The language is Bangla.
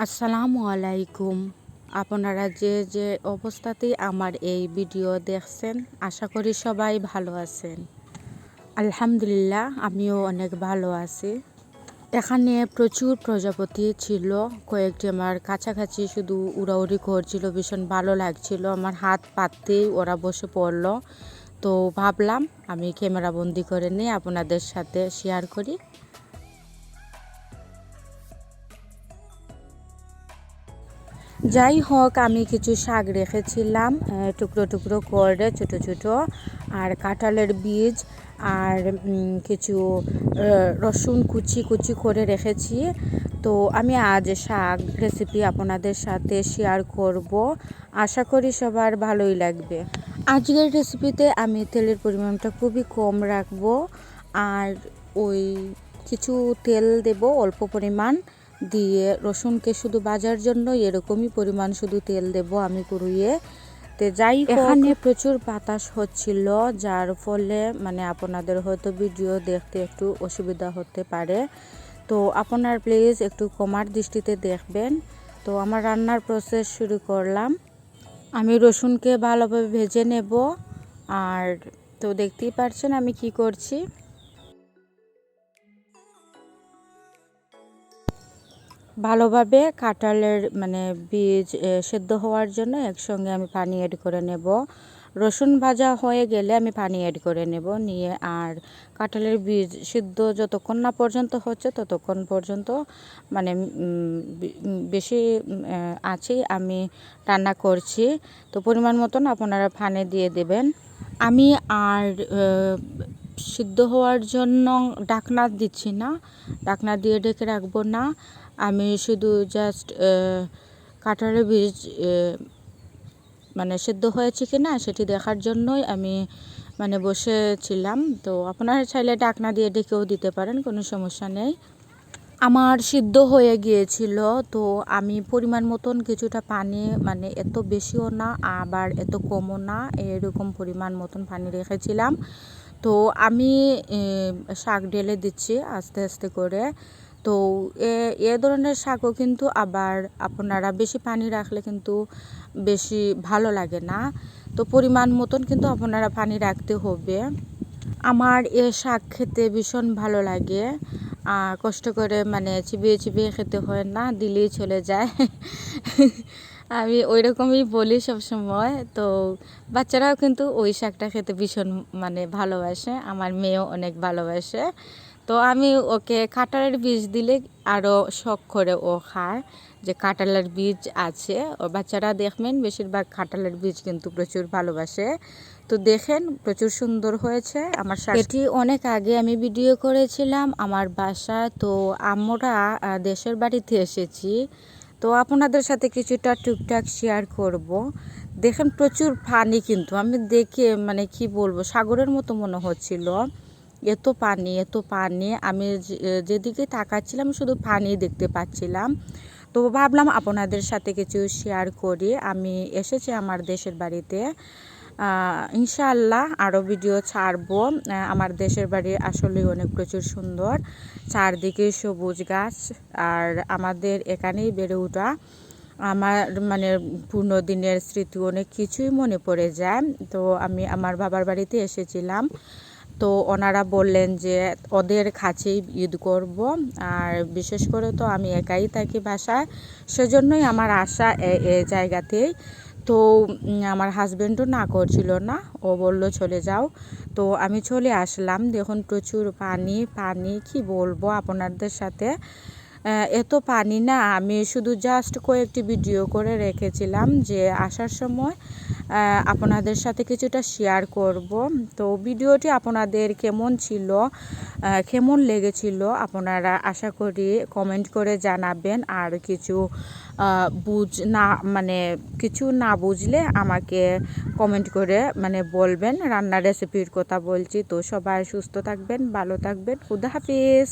আসসালামু আলাইকুম। আপনারা যে অবস্থাতেই আমার এই ভিডিও দেখছেন, আশা করি সবাই ভালো আছেন। আলহামদুলিল্লাহ, আমিও অনেক ভালো আছি। এখানে প্রচুর প্রজাপতি ছিল, কয়েকটি আমার কাছাকাছি শুধু উড়াউড়ি করছিল, ভীষণ ভালো লাগছিল। আমার হাত পাততেই ওরা বসে পড়লো, তো ভাবলাম আমি ক্যামেরা বন্দি করে নিয়ে আপনাদের সাথে শেয়ার করি। যাই হোক, আমি কিছু শাক রেখেছিলাম টুকরো টুকরো করে ছোট ছোট, আর কাঁঠালের বীজ, আর কিছু রসুন কুচি কুচি করে রেখেছি। তো আমি আজ শাক রেসিপি আপনাদের সাথে শেয়ার করব, আশা করি সবার ভালোই লাগবে। আজকের রেসিপিতে আমি তেলের পরিমাণটা খুবই কম রাখবো, আর ওই কিছু তেল দেব অল্প পরিমাণ দিয়ে, রসুনকে শুধু ভাজার জন্য এরকমই পরিমাণ শুধু তেল দেব আমি কুড়িয়ে। তো যাই হোক, এখানে প্রচুর বাতাস হচ্ছিল, যার ফলে আপনাদের হয়তো ভিডিও দেখতে একটু অসুবিধা হতে পারে, তো আপনার প্লিজ একটু কমার দৃষ্টিতে দেখবেন। তো আমার রান্নার প্রসেস শুরু করলাম। আমি রসুনকে ভালোভাবে ভেজে নেব, আর তো দেখতেই পাচ্ছেন আমি কি করছি। ভালোভাবে কাঁঠালের বীজ সেদ্ধ হওয়ার জন্য একসঙ্গে আমি পানি অ্যাড করে নেব। রসুন ভাজা হয়ে গেলে আমি পানি অ্যাড করে নেব নিয়ে, আর কাঁঠালের বীজ সিদ্ধ যতক্ষণ না পর্যন্ত হচ্ছে ততক্ষণ পর্যন্ত বেশি আছেই আমি রান্না করছি। তো পরিমাণ মতন আপনারা পানি দিয়ে দেবেন। আমি আর সিদ্ধ হওয়ার জন্য ঢাকনা দিচ্ছি না, ঢাকনা দিয়ে ঢেকে রাখবো না। আমি শুধু জাস্ট কাঁঠালের বীজ সিদ্ধ হয়েছে কি না সেটি দেখার জন্যই আমি বসেছিলাম। তো আপনারা চাইলে ঢাকনা দিয়ে ঢেকেও দিতে পারেন, কোনো সমস্যা নেই। আমার সিদ্ধ হয়ে গিয়েছিল, তো আমি পরিমাণ মতন কিছুটা পানি, এত বেশিও না আবার এত কমও না, এরকম পরিমাণ মতন পানি রেখেছিলাম। তো আমি শাক ঢেলে দিচ্ছি আস্তে আস্তে করে। তো এ ধরনের শাকও কিন্তু আবার আপনারা বেশি পানি রাখলে কিন্তু বেশি ভালো লাগে না, তো পরিমাণ মতন কিন্তু আপনারা পানি রাখতে হবে। আমার এ শাক খেতে ভীষণ ভালো লাগে, কষ্ট করে চিবিয়ে চিবিয়ে খেতে হয় না, দিলেই চলে যায়। আমি ওই রকমই বলি সবসময়। তো বাচ্চারাও কিন্তু ওই শাকটা খেতে ভীষণ ভালোবাসে, আমার মেয়েও অনেক ভালোবাসে। তো আমি ওকে কাঁঠালের বীজ দিলে আরও শখ করে ও খায়, যে কাঁঠালের বীজ আছে। ও বাচ্চারা দেখবেন বেশিরভাগ কাঁঠালের বীজ কিন্তু প্রচুর ভালোবাসে। তো দেখেন প্রচুর সুন্দর হয়েছে আমার শাক। এটি অনেক আগে আমি ভিডিও করেছিলাম আমার বাসা, তো আমরা দেশের বাড়িতে এসেছি, তো আপনাদের সাথে কিছুটা টুকটাক শেয়ার করব। দেখেন প্রচুর পানি, কিন্তু আমি দেখে কি বলবো, সাগরের মতো মনে হচ্ছিল, এত পানি এত পানি। আমি যেদিকে তাকাচ্ছিলাম শুধু পানি দেখতে পাচ্ছিলাম। তো ভাবলাম আপনাদের সাথে কিছু শেয়ার করি। আমি এসেছি আমার দেশের বাড়িতে, ইনশাআল্লাহ আরও ভিডিও ছাড়বো। আমার দেশের বাড়ি আসলে অনেক প্রচুর সুন্দর, চারদিকে সবুজ গাছ, আর আমাদের এখানেই বেড়ে ওঠা। আমার পূর্ণ দিনের স্মৃতি অনেক কিছুই মনে পড়ে যায়। তো আমি আমার বাবার বাড়িতে এসেছিলাম, তো ওনারা বললেন যে ওদের কাছেই ঈদ করব, আর বিশেষ করে তো আমি একাই থাকি বাসায়, সেজন্যই আমার আশা এই জায়গাতেই। তো আমার হাজব্যান্ডও না করছিল না, ও বলল চলে যাও। তো আমি চলে আসলাম। দেখুন প্রচুর পানি পানি, কি বলবো আপনাদের সাথে, এত পানি না। আমি শুধু জাস্ট কয়েকটি ভিডিও করে রেখেছিলাম যে আসার সময় আপনাদের সাথে কিছুটা শেয়ার করব। তো ভিডিওটি আপনাদের কেমন ছিল, কেমন লেগেছিল আপনারা আশা করি কমেন্ট করে জানাবেন। আর কিছু কিছু না বুঝলে আমাকে কমেন্ট করে বলবেন। রান্নার রেসিপির কথা বলছি। তো সবাই সুস্থ থাকবেন, ভালো থাকবেন, খুদা হাফিজ।